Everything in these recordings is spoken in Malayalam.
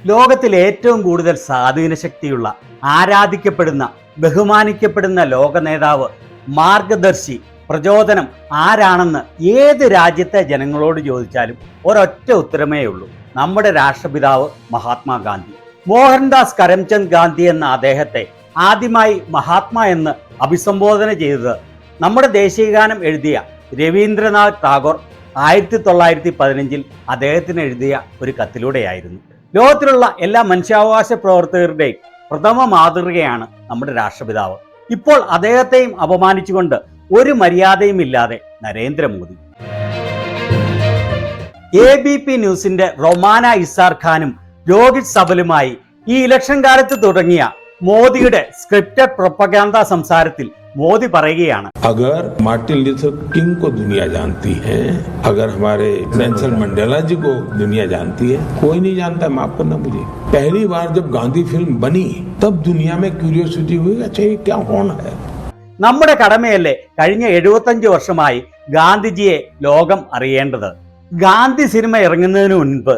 ലോകത്തിൽ ഏറ്റവും കൂടുതൽ സ്വാധീനശക്തിയുള്ള, ആരാധിക്കപ്പെടുന്ന, ബഹുമാനിക്കപ്പെടുന്ന ലോക നേതാവ്, മാർഗദർശി, പ്രചോദനം ആരാണെന്ന് ഏത് രാജ്യത്തെ ജനങ്ങളോട് ചോദിച്ചാലും ഒരൊറ്റ ഉത്തരമേ ഉള്ളൂ: നമ്മുടെ രാഷ്ട്രപിതാവ് മഹാത്മാഗാന്ധി. മോഹൻദാസ് കരംചന്ദ് ഗാന്ധി എന്ന അദ്ദേഹത്തെ ആദ്യമായി മഹാത്മാ എന്ന് അഭിസംബോധന ചെയ്തത് നമ്മുടെ ദേശീയഗാനം എഴുതിയ രവീന്ദ്രനാഥ് ടാഗോർ 1915 അദ്ദേഹത്തിന് എഴുതിയ ഒരു കത്തിലൂടെയായിരുന്നു. ലോകത്തിലുള്ള എല്ലാ മനുഷ്യാവകാശ പ്രവർത്തകരുടെയും പ്രഥമ മാതൃകയാണ് നമ്മുടെ രാഷ്ട്രപിതാവ്. ഇപ്പോൾ അദ്ദേഹത്തെയും അപമാനിച്ചുകൊണ്ട് ഒരു മര്യാദയും ഇല്ലാതെ നരേന്ദ്രമോദി. ABP ന്യൂസിന്റെ റൊമാന ഇസാർ ഖാനും രോഹിത് സബലുമായി ഈ ഇലക്ഷൻ കാലത്ത് തുടങ്ങിയ മോദിയുടെ സ്ക്രിപ്റ്റഡ് പ്രൊപ്പഗാൻഡ സംസാരത്തിൽ മോദി പറയുകയാണ്: अगर मार्टिन लूथर किंग को दुनिया जानती है, अगर हमारे नेल्सन मंडेला जी को दुनिया जानती है, कोई नहीं जानता, माफ करना मुझे। पहली बार जब गांधी फिल्म बनी तब दुनिया में क्यूरियोसिटी हुई, अच्छा ये क्या कौन है। നമ്മുടെ കടമയല്ലേ കഴിഞ്ഞ 75 വർഷമായി ഗാന്ധിജിയെ ലോകം അറിയേണ്ടത്. ഗാന്ധി സിനിമ ഇറങ്ങുന്നതിന് മുൻപ്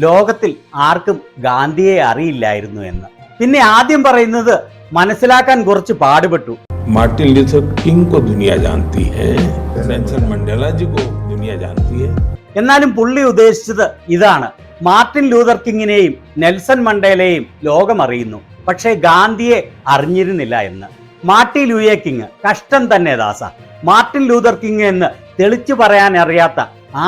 ലോകത്തിൽ ആർക്കും ഗാന്ധിയെ അറിയില്ലായിരുന്നു എന്ന്. പിന്നെ ആദ്യം പറയുന്നത് മനസ്സിലാക്കാൻ കുറച്ച് പാടുപെട്ടു. मार्टिन लूथर किंग को दुनिया जानती है, नेल्सन मंडेला जी को दुनिया जानती है. എന്നാലും പുള്ളി ഉദ്ദേശിച്ചത് ഇതാണ്: മാർട്ടിൻ ലൂഥർ കിങ്ങിനെയും നെൽസൺ മണ്ടേലയെയും ലോകം അറിയുന്നു, പക്ഷേ ഗാന്ധിയെ അറിഞ്ഞിരുന്നില്ല എന്ന്. മാർട്ടിൻ ലൂയെ കിങ് കഷ്ടം തന്നെ ദാസ. മാർട്ടിൻ ലൂഥർ കിങ് എന്ന് തെളിച്ചു പറയാൻ അറിയാത്ത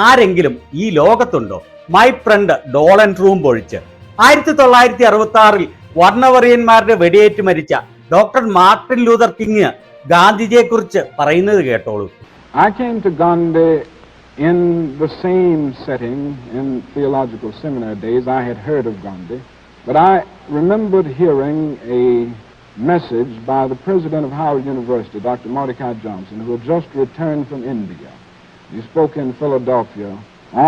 ആരെങ്കിലും ഈ ലോകത്തുണ്ടോ? മൈ ഫ്രണ്ട് ഡോളൻ ട്രൂം പൊഴിച്ച് 1966 വർണ്ണവറിയന്മാരുടെ വെടിയേറ്റ് മരിച്ച ഡോക്ടർ മാർട്ടിൻ ലൂഥർ കിങ് ഗാന്ധിജിയെ കുറിച്ച് പറയുന്നത് കേട്ടോളൂ. I came to Gandhi in the same setting in theological seminary days. I had heard of Gandhi, but I remembered hearing a message by the president of Howard University, Dr. Mordecai Johnson, who had just returned from India. He spoke in Philadelphia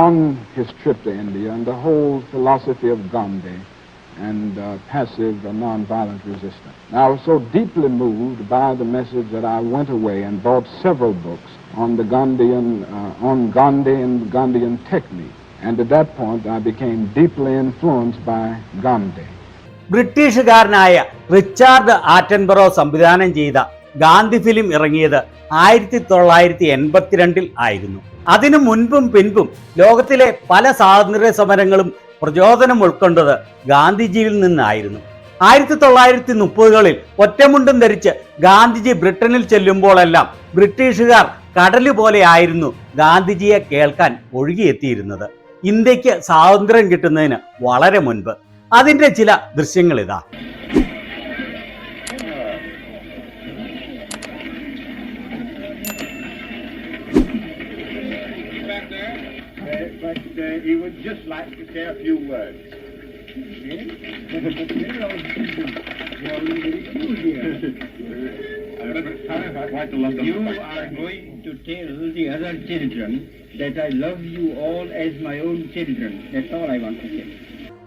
on his trip to India and the whole philosophy of Gandhi and passive non-violent resistance. Now, I was so deeply moved by the message that I went away and bought several books on the Gandhian, on Gandhi and Gandhian technique. And at that point, I became deeply influenced by Gandhi. ബ്രിട്ടീഷുകാരനായ റിച്ചാർഡ് ആറ്റൻബറോ സംവിധാനം ചെയ്ത ഗാന്ധി ഫിലിം ഇറങ്ങിയത് 1982 ആയിരുന്നു. അതിനു മുൻപും പിൻപും ലോകത്തിലെ പല സ്വാതന്ത്ര്യ സമരങ്ങളും പ്രചോദനം ഉൾക്കൊണ്ടത് ഗാന്ധിജിയിൽ നിന്നായിരുന്നു. 1930കളിൽ ഒറ്റമുണ്ടും ധരിച്ച് ഗാന്ധിജി ബ്രിട്ടനിൽ ചെല്ലുമ്പോഴെല്ലാം ബ്രിട്ടീഷുകാർ കടല് പോലെ ആയിരുന്നു ഗാന്ധിജിയെ കേൾക്കാൻ ഒഴുകിയെത്തിയിരുന്നത്. ഇന്ത്യക്ക് സ്വാതന്ത്ര്യം കിട്ടുന്നതിന് വളരെ മുൻപ്. അതിന്റെ ചില ദൃശ്യങ്ങൾ ഇതാ. He would just like to say a few words. You are going to tell the other children that I love you all as my own children. That's all I want to say.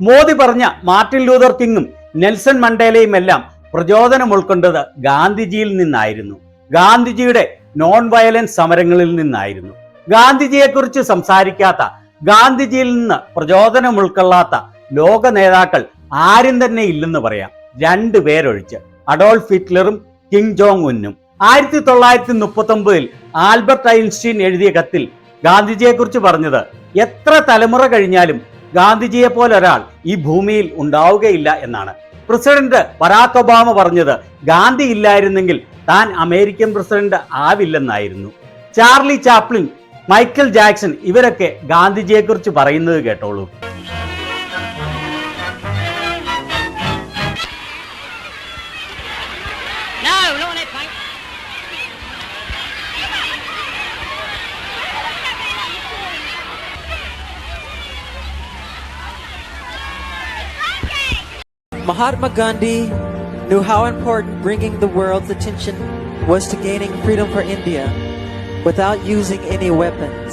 Modi പറഞ്ഞ മാർട്ടിൻ ലൂഥർ കിങ്ങും നെൽസൺ മണ്ടേലയും എല്ലാം പ്രചോദനം ഉൾക്കൊണ്ടത് ഗാന്ധിജിയിൽ നിന്നായിരുന്നു. ഗാന്ധിജിയുടെ നോൺ വയലൻസ് സമരങ്ങളിൽ നിന്നായിരുന്നു. ഗാന്ധിജിയെക്കുറിച്ച് സംസാരിക്കാത്ത, ഗാന്ധിജിയിൽ നിന്ന് പ്രചോദനം ഉൾക്കൊള്ളാത്ത ലോക നേതാക്കൾ ആരും തന്നെ ഇല്ലെന്ന് പറയാം, 2 പേരൊഴിച്ച്: അഡോൾഫ് ഹിറ്റ്ലറും കിം ജോങ് ഉന്നും. 1939 ആൽബർട്ട് ഐൻസ്റ്റീൻ എഴുതിയ കത്തിൽ ഗാന്ധിജിയെക്കുറിച്ച് പറഞ്ഞത്: എത്ര തലമുറ കഴിഞ്ഞാലും ഗാന്ധിജിയെ പോലെ ഒരാൾ ഈ ഭൂമിയിൽ ഉണ്ടാവുകയില്ല എന്നാണ്. പ്രസിഡന്റ് ബറാക് ഒബാമ പറഞ്ഞത് ഗാന്ധി ഇല്ലായിരുന്നെങ്കിൽ താൻ അമേരിക്കൻ പ്രസിഡന്റ് ആവില്ലെന്നായിരുന്നു. ചാർലി ചാപ്ലിൻ, മൈക്കൽ ജാക്സൺ ഇവരൊക്കെ ഗാന്ധിജിയെക്കുറിച്ച് പറയുന്നത് കേട്ടോളൂ. Mahatma Gandhi knew how important bringing the world's attention was to gaining freedom for India without using any weapons.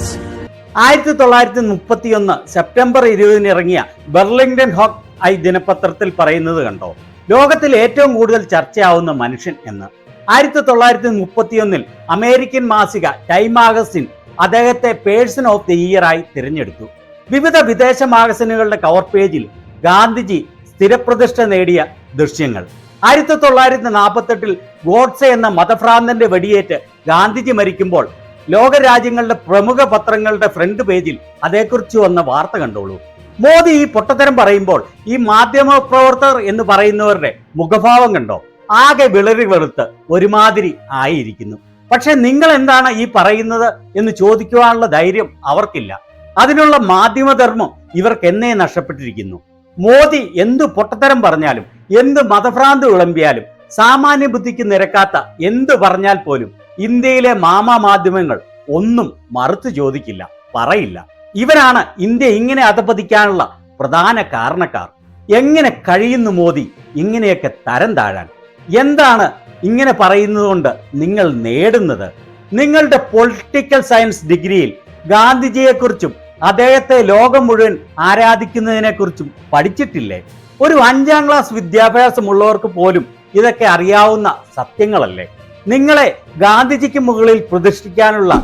1931 September 20 ഇറങ്ങിയ ബെർലിംഗ്ടൺ ഹോക്ക് ഐ ദിനപത്രത്തിൽ പറയുന്നത് കണ്ടോ: ലോകത്തിൽ ഏറ്റവും കൂടുതൽ ചർച്ചയാവുന്ന മനുഷ്യൻ എന്ന്. 1931 അമേരിക്കൻ മാസിക ടൈം മാഗസിൻ അദ്ദേഹത്തെ പേഴ്സൺ ഓഫ് ദി ഇയർ ആയി തിരഞ്ഞെടുത്തു. വിവിധ വിദേശ മാഗസിനുകളുടെ കവർ പേജിൽ ഗാന്ധിജി സ്ഥിരപ്രതിഷ്ഠ നേടിയ ദൃശ്യങ്ങൾ. 1948 ഗോഡ്സെ എന്ന മതഭ്രാന്തന്റെ വെടിയേറ്റ് ഗാന്ധിജി മരിക്കുമ്പോൾ ലോകരാജ്യങ്ങളുടെ പ്രമുഖ പത്രങ്ങളുടെ ഫ്രണ്ട് പേജിൽ അതേക്കുറിച്ച് വന്ന വാർത്ത കണ്ടോളൂ. മോദി ഈ പൊട്ടത്തരം പറയുമ്പോൾ ഈ മാധ്യമ പ്രവർത്തകർ എന്ന് പറയുന്നവരുടെ മുഖഭാവം കണ്ടോ? ആകെ വിളറി വെളുത്ത് ഒരുമാതിരി ആയിരിക്കുന്നു. പക്ഷെ നിങ്ങൾ എന്താണ് ഈ പറയുന്നത് എന്ന് ചോദിക്കുവാനുള്ള ധൈര്യം അവർക്കില്ല. അതിനുള്ള മാധ്യമധർമ്മം ഇവർക്ക് എന്നേ നഷ്ടപ്പെട്ടിരിക്കുന്നു. മോദി എന്തു പൊട്ടത്തരം പറഞ്ഞാലും, എന്ത് മതഭ്രാന്ത് വിളമ്പിയാലും, സാമാന്യ ബുദ്ധിക്ക് നിരക്കാത്ത എന്ത് പറഞ്ഞാൽ പോലും ഇന്ത്യയിലെ മാധ്യമങ്ങൾ ഒന്നും മറുത്തു ചോദിക്കില്ല, പറയില്ല. ഇവരാണ് ഇന്ത്യ ഇങ്ങനെ അധപതിക്കാനുള്ള പ്രധാന കാരണക്കാർ. എങ്ങനെ കഴിയുന്നു മോദി ഇങ്ങനെയൊക്കെ തരം താഴാൻ? എന്താണ് ഇങ്ങനെ പറയുന്നത് കൊണ്ട് നിങ്ങൾ നേടുന്നത്? നിങ്ങളുടെ പൊളിറ്റിക്കൽ സയൻസ് ഡിഗ്രിയിൽ ഗാന്ധിജിയെക്കുറിച്ചും അദ്ദേഹത്തെ ലോകം മുഴുവൻ ആരാധിക്കുന്നതിനെ കുറിച്ചും പഠിച്ചിട്ടില്ലേ? ഒരു 5ാം ക്ലാസ് വിദ്യാഭ്യാസമുള്ളവർക്ക് പോലും ഇതൊക്കെ അറിയാവുന്ന സത്യങ്ങളല്ലേ? നിങ്ങളെ ഗാന്ധിജിക്ക് മുകളിൽ പ്രതിഷ്ഠിക്കാനുള്ള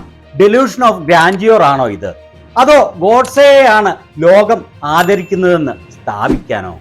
ഡെലൂഷൻ ഓഫ് ഗ്രാൻഡിയോർ ആണോ ഇത്? അതോ ഗോഡ്സെയെയാണ് ലോകം ആദരിക്കുന്നതെന്ന് സ്ഥാപിക്കാനോ?